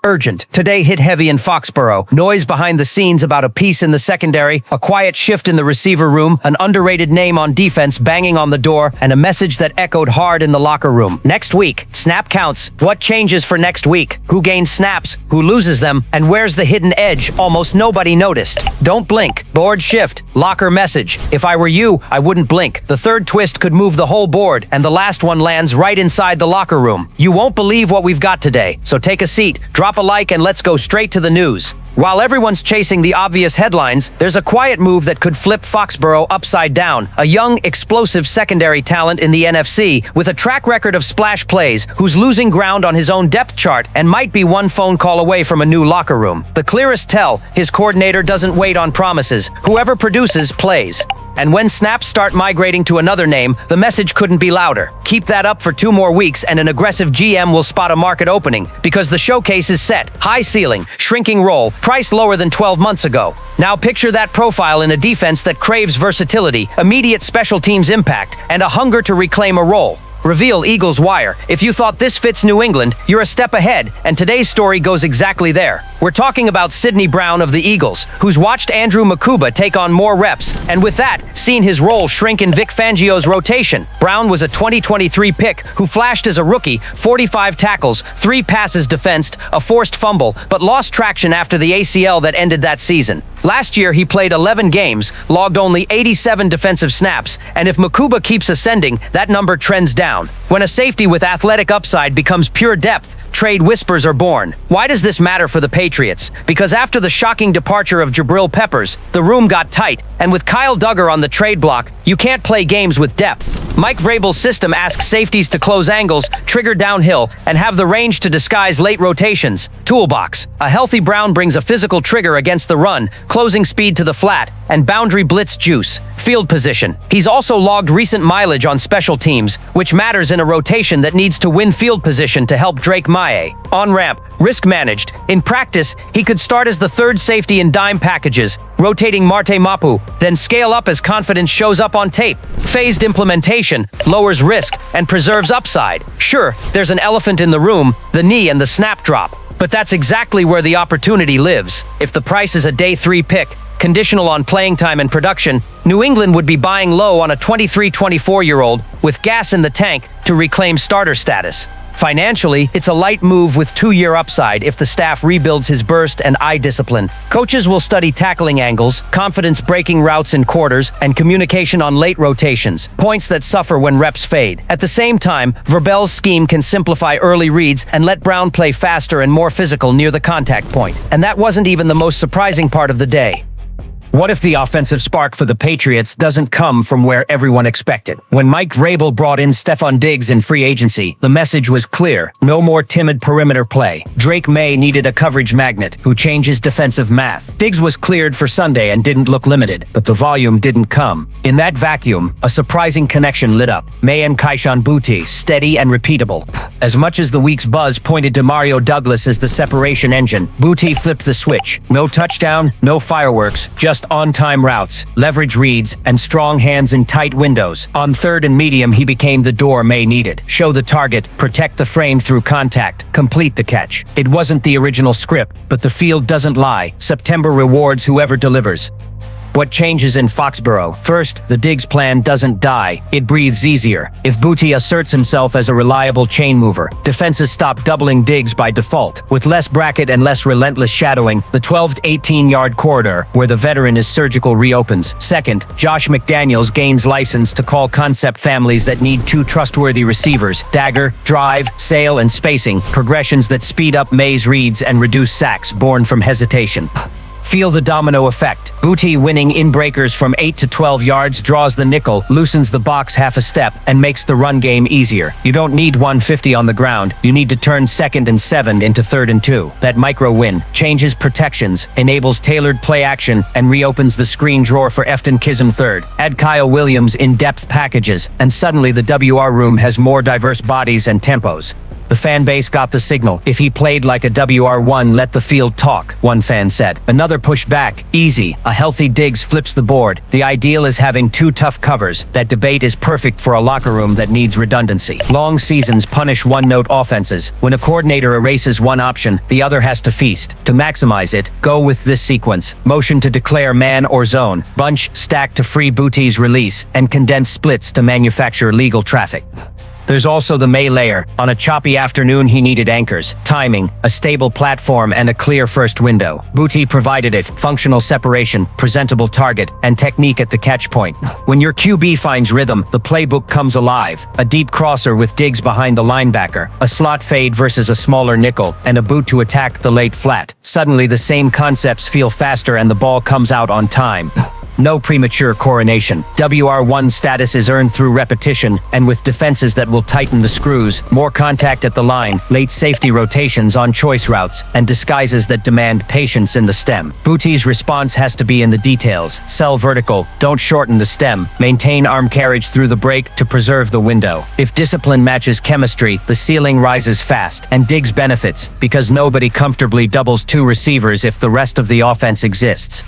Urgent. Today hit heavy in Foxborough. Noise behind the scenes about a piece in the secondary, a quiet shift in the receiver room, an underrated name on defense banging on the door, and a message that echoed hard in the locker room. Next week. Snap counts. What changes for next week? Who gains snaps? Who loses them? And where's the hidden edge almost nobody noticed? Don't blink. Board shift. Locker message. If I were you, I wouldn't blink. The third twist could move the whole board, and the last one lands right inside the locker room. You won't believe what we've got today. So take a seat, drop a like, and let's go straight to the news. While everyone's chasing the obvious headlines, there's a quiet move that could flip Foxborough upside down. A young, explosive secondary talent in the NFC with a track record of splash plays who's losing ground on his own depth chart and might be one phone call away from a new locker room. The clearest tell, his coordinator doesn't wait on promises. Whoever produces, plays. And when snaps start migrating to another name, the message couldn't be louder. Keep that up for 2 more weeks and an aggressive GM will spot a market opening, because the showcase is set. High ceiling, shrinking role, price lower than 12 months ago. Now picture that profile in a defense that craves versatility, immediate special teams impact, and a hunger to reclaim a role. Reveal Eagles Wire. If you thought this fits New England, you're a step ahead, and today's story goes exactly there. We're talking about Sidney Brown of the Eagles, who's watched Andrew Makuba take on more reps, and with that, seen his role shrink in Vic Fangio's rotation. Brown was a 2023 pick who flashed as a rookie, 45 tackles, 3 passes defensed, a forced fumble, but lost traction after the ACL that ended that season. Last year, he played 11 games, logged only 87 defensive snaps, and if Makuba keeps ascending, that number trends down. When a safety with athletic upside becomes pure depth, trade whispers are born. Why does this matter for the Patriots? Because after the shocking departure of Jabril Peppers, the room got tight, and with Kyle Duggar on the trade block, you can't play games with depth. Mike Vrabel's system asks safeties to close angles, trigger downhill, and have the range to disguise late rotations. Toolbox. A healthy Brown brings a physical trigger against the run, closing speed to the flat, and boundary blitz juice. Field position. He's also logged recent mileage on special teams, which matters in a rotation that needs to win field position to help Drake Maye. On-ramp. Risk managed. In practice, he could start as the third safety in dime packages, rotating Marte Mapu, then scale up as confidence shows up on tape. Phased implementation lowers risk and preserves upside. Sure, there's an elephant in the room, the knee and the snap drop. But that's exactly where the opportunity lives. If the price is a day 3 pick, conditional on playing time and production, New England would be buying low on a 23-24-year-old with gas in the tank to reclaim starter status. Financially, it's a light move with 2-year upside if the staff rebuilds his burst and eye discipline. Coaches will study tackling angles, confidence breaking routes in quarters, and communication on late rotations, points that suffer when reps fade. At the same time, Vrabel's scheme can simplify early reads and let Brown play faster and more physical near the contact point. And that wasn't even the most surprising part of the day. What if the offensive spark for the Patriots doesn't come from where everyone expected? When Mike Vrabel brought in Stefon Diggs in free agency, the message was clear. No more timid perimeter play. Drake Maye needed a coverage magnet who changes defensive math. Diggs was cleared for Sunday and didn't look limited, but the volume didn't come. In that vacuum, a surprising connection lit up. Maye and Kaishan Boutte, steady and repeatable. As much as the week's buzz pointed to Mario Douglas as the separation engine, Boutte flipped the switch. No touchdown, no fireworks, just on-time routes, leverage reads, and strong hands in tight windows. On third and medium, he became the door Maye needed. Show the target, protect the frame through contact, complete the catch. It wasn't the original script, but the field doesn't lie. September rewards whoever delivers. What changes in Foxborough? First, the Diggs plan doesn't die. It breathes easier. If Boutte asserts himself as a reliable chain mover, defenses stop doubling Diggs by default. With less bracket and less relentless shadowing, the 12 to 18-yard corridor, where the veteran is surgical, reopens. Second, Josh McDaniels gains license to call concept families that need 2 trustworthy receivers: dagger, drive, sail, and spacing, progressions that speed up Maye's reads and reduce sacks born from hesitation. Feel the domino effect. Boutte winning in breakers from 8 to 12 yards draws the nickel, loosens the box half a step, and makes the run game easier. You don't need 150 on the ground. You need to turn 2nd and 7 into 3rd and 2. That micro win changes protections, enables tailored play action, and reopens the screen drawer for Efton Kism third. Add Kyle Williams in-depth packages, and suddenly the WR room has more diverse bodies and tempos. The fan base got the signal. If he played like a WR1, let the field talk, one fan said. Another pushed back. Easy. A healthy Diggs flips the board. The ideal is having two tough covers. That debate is perfect for a locker room that needs redundancy. Long seasons punish one-note offenses. When a coordinator erases one option, the other has to feast. To maximize it, go with this sequence. Motion to declare man or zone. Bunch, stack to free booties release, and condense splits to manufacture legal traffic. There's also the meleeer. On a choppy afternoon, he needed anchors, timing, a stable platform, and a clear first window. Booty provided it: functional separation, presentable target, and technique at the catch point. When your QB finds rhythm, the playbook comes alive. A deep crosser with Diggs behind the linebacker, a slot fade versus a smaller nickel, and a boot to attack the late flat. Suddenly, the same concepts feel faster and the ball comes out on time. No premature coronation. WR1 status is earned through repetition, and with defenses that will tighten the screws, more contact at the line, late safety rotations on choice routes, and disguises that demand patience in the stem. Booty's response has to be in the details. Sell vertical, don't shorten the stem, maintain arm carriage through the break to preserve the window. If discipline matches chemistry, the ceiling rises fast, and Diggs benefits, because nobody comfortably doubles two receivers if the rest of the offense exists.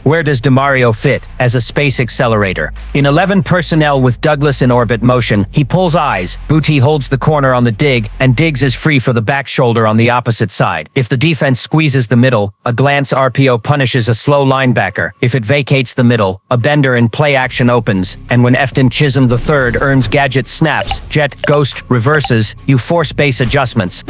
Where does DeMario fit? As a space accelerator. In 11 personnel with Douglas in orbit motion, he pulls eyes, Booty holds the corner on the dig, and Diggs is free for the back shoulder on the opposite side. If the defense squeezes the middle, a glance RPO punishes a slow linebacker. If it vacates the middle, a bender in play action opens, and when Efton Chisholm III earns gadget snaps, jet, ghost, reverses, you force base adjustments.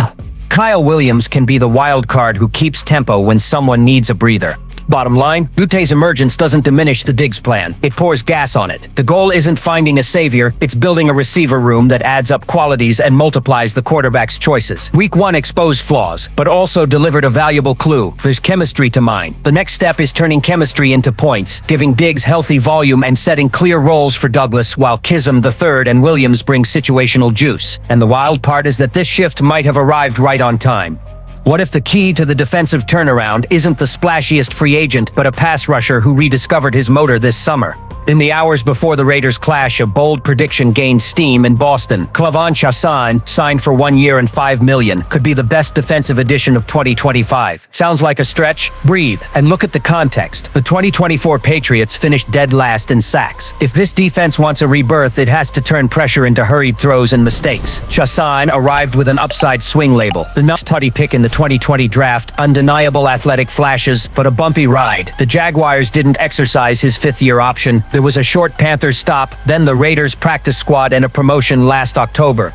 Kyle Williams can be the wild card who keeps tempo when someone needs a breather. Bottom line, Butte's emergence doesn't diminish the Diggs plan. It pours gas on it. The goal isn't finding a savior, it's building a receiver room that adds up qualities and multiplies the quarterback's choices. Week 1 exposed flaws, but also delivered a valuable clue. There's chemistry to mine. The next step is turning chemistry into points, giving Diggs healthy volume and setting clear roles for Douglas, while Chisholm III and Williams bring situational juice. And the wild part is that this shift might have arrived right on time. What if the key to the defensive turnaround isn't the splashiest free agent, but a pass rusher who rediscovered his motor this summer? In the hours before the Raiders' clash, a bold prediction gained steam in Boston. K'Lavon Chaisson, signed for 1 year and $5 million, could be the best defensive addition of 2025. Sounds like a stretch? Breathe, and look at the context. The 2024 Patriots finished dead last in sacks. If this defense wants a rebirth, it has to turn pressure into hurried throws and mistakes. Chaisson arrived with an upside swing label. The nut-tutty pick in the 2020 draft, undeniable athletic flashes, but a bumpy ride. The Jaguars didn't exercise his fifth-year option. There was a short Panthers stop, then the Raiders practice squad, and a promotion last October.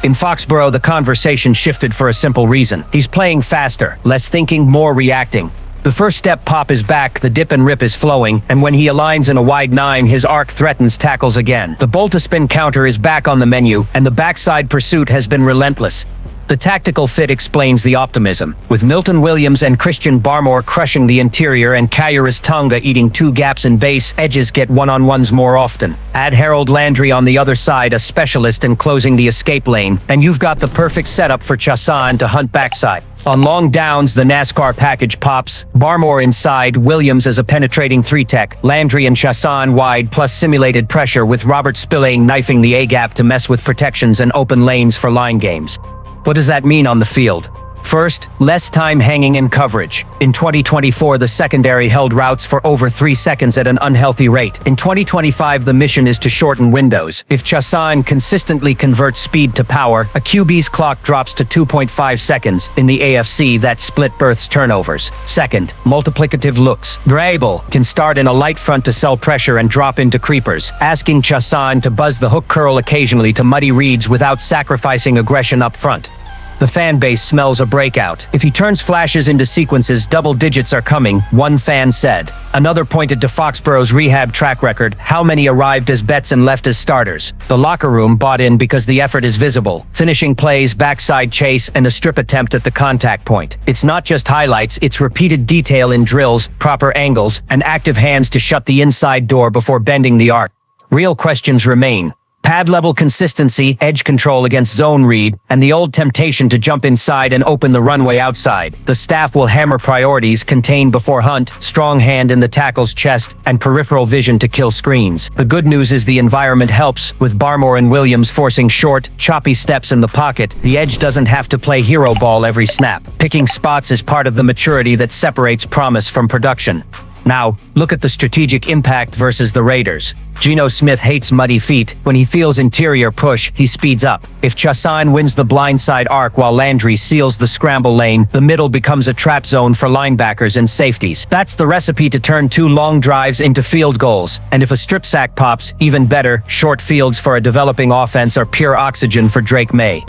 In Foxborough, the conversation shifted for a simple reason. He's playing faster, less thinking, more reacting. The first step pop is back, the dip and rip is flowing, and when he aligns in a wide 9, his arc threatens tackles again. The bolt-to-spin counter is back on the menu, and the backside pursuit has been relentless. The tactical fit explains the optimism, with Milton Williams and Christian Barmore crushing the interior and Kairos Tonga eating two gaps in base, edges get one-on-ones more often. Add Harold Landry on the other side, a specialist in closing the escape lane, and you've got the perfect setup for Chaisson to hunt backside. On long downs, the NASCAR package pops. Barmore inside, Williams as a penetrating 3-tech, Landry and Chaisson wide, plus simulated pressure with Robert Spillane knifing the A-gap to mess with protections and open lanes for line games. What does that mean on the field? First, less time hanging in coverage. In 2024, the secondary held routes for over 3 seconds at an unhealthy rate. In 2025, the mission is to shorten windows. If Chaisson consistently converts speed to power, a QB's clock drops to 2.5 seconds. In the AFC, that split births turnovers. Second, multiplicative looks. Vrabel can start in a light front to sell pressure and drop into creepers, asking Chaisson to buzz the hook curl occasionally to muddy reads without sacrificing aggression up front. The fan base smells a breakout. If he turns flashes into sequences, double digits are coming, one fan said. Another pointed to Foxborough's rehab track record. How many arrived as bets and left as starters? The locker room bought in because the effort is visible. Finishing plays, backside chase, and a strip attempt at the contact point. It's not just highlights, it's repeated detail in drills, proper angles, and active hands to shut the inside door before bending the arc. Real questions remain. Pad-level consistency, edge control against zone read, and the old temptation to jump inside and open the runway outside. The staff will hammer priorities, contain before hunt, strong hand in the tackle's chest, and peripheral vision to kill screens. The good news is the environment helps, with Barmore and Williams forcing short, choppy steps in the pocket. The edge doesn't have to play hero ball every snap. Picking spots is part of the maturity that separates promise from production. Now, look at the strategic impact versus the Raiders. Geno Smith hates muddy feet. When he feels interior push, he speeds up. If Chassain wins the blindside arc while Landry seals the scramble lane, the middle becomes a trap zone for linebackers and safeties. That's the recipe to turn 2 long drives into field goals. And if a strip sack pops, even better, short fields for a developing offense are pure oxygen for Drake May.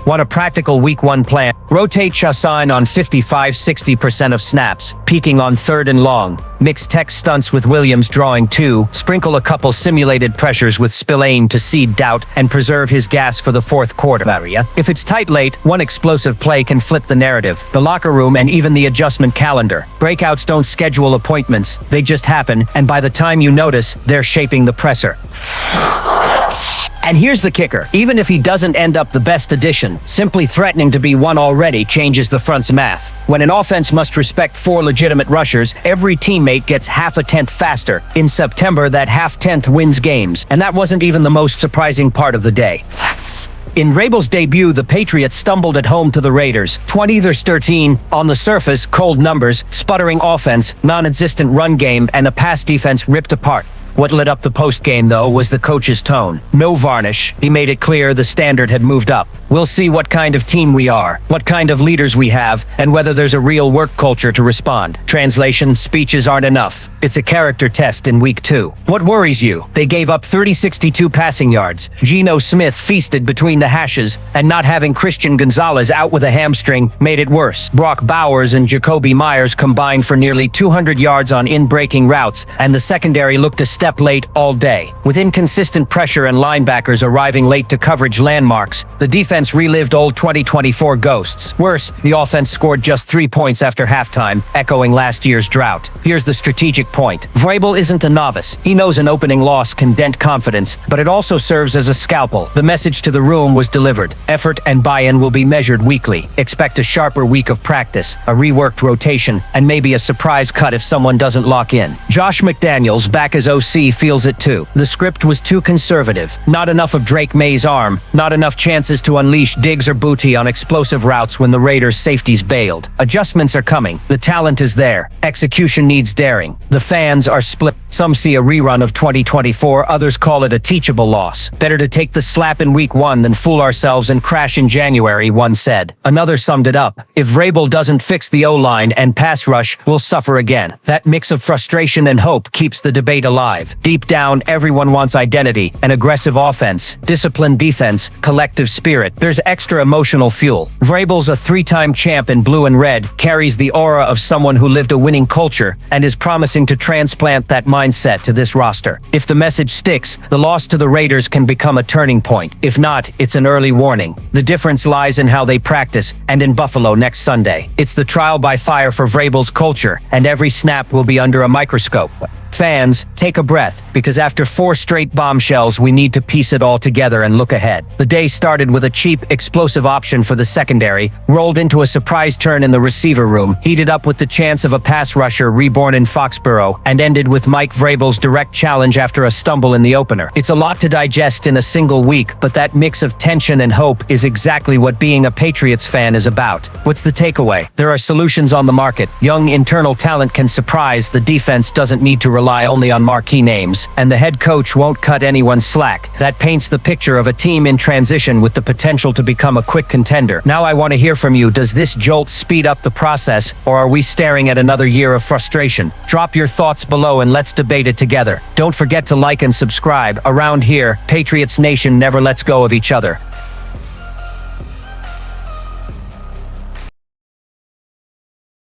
Want a practical Week 1 plan? Rotate Chassain on 55–60% of snaps, peaking on 3rd and long. Mix tech stunts with Williams drawing 2, sprinkle a couple simulated pressures with Spillane to seed doubt, and preserve his gas for the 4th quarter. If it's tight late, one explosive play can flip the narrative, the locker room, and even the adjustment calendar. Breakouts don't schedule appointments, they just happen, and by the time you notice, they're shaping the presser. And here's the kicker. Even if he doesn't end up the best addition, simply threatening to be one already changes the front's math. When an offense must respect 4 legitimate rushers, every teammate gets half a tenth faster. In September, that half-tenth wins games, and that wasn't even the most surprising part of the day. In Vrabel's debut, the Patriots stumbled at home to the Raiders. 20-13, on the surface, cold numbers, sputtering offense, non-existent run game, and a pass defense ripped apart. What lit up the post-game, though, was the coach's tone. No varnish. He made it clear the standard had moved up. We'll see what kind of team we are, what kind of leaders we have, and whether there's a real work culture to respond. Translation, speeches aren't enough. It's a character test in Week 2. What worries you? They gave up 30-62 passing yards. Geno Smith feasted between the hashes, and not having Christian Gonzalez out with a hamstring made it worse. Brock Bowers and Jacoby Myers combined for nearly 200 yards on in-breaking routes, and the secondary looked a step late all day. With inconsistent pressure and linebackers arriving late to coverage landmarks, the defense relived old 2024 ghosts. Worse, the offense scored just 3 points after halftime, echoing last year's drought. Here's the strategic point. Vrabel isn't a novice. He knows an opening loss can dent confidence, but it also serves as a scalpel. The message to the room was delivered. Effort and buy-in will be measured weekly. Expect a sharper week of practice, a reworked rotation, and maybe a surprise cut if someone doesn't lock in. Josh McDaniels, back as OC, feels it too. The script was too conservative. Not enough of Drake May's arm, not enough chances to unleash Diggs or Booty on explosive routes when the Raiders' safeties bailed. Adjustments are coming. The talent is there. Execution needs daring. The fans are split. Some see a rerun of 2024, others call it a teachable loss. Better to take the slap in Week 1 than fool ourselves and crash in January, one said. Another summed it up. If Vrabel doesn't fix the O-line and pass rush, we'll suffer again. That mix of frustration and hope keeps the debate alive. Deep down, everyone wants identity, an aggressive offense, disciplined defense, collective spirit. There's extra emotional fuel. Vrabel's a 3-time champ in blue and red, carries the aura of someone who lived a winning culture, and is promising to transplant that mindset to this roster. If the message sticks, the loss to the Raiders can become a turning point. If not, it's an early warning. The difference lies in how they practice, and in Buffalo next Sunday. It's the trial by fire for Vrabel's culture, and every snap will be under a microscope. Fans, take a breath, because after 4 straight bombshells, we need to piece it all together and look ahead. The day started with a cheap, explosive option for the secondary, rolled into a surprise turn in the receiver room, heated up with the chance of a pass rusher reborn in Foxborough, and ended with Mike Vrabel's direct challenge after a stumble in the opener. It's a lot to digest in a single week, but that mix of tension and hope is exactly what being a Patriots fan is about. What's the takeaway? There are solutions on the market. Young internal talent can surprise, the defense doesn't need to rely only on marquee names, and the head coach won't cut anyone slack. That paints the picture of a team in transition with the potential to become a quick contender. Now I want to hear from you. Does this jolt speed up the process, or are we staring at another year of frustration? Drop your thoughts below and let's debate it together. Don't forget to like and subscribe. Around here, Patriots Nation never lets go of each other.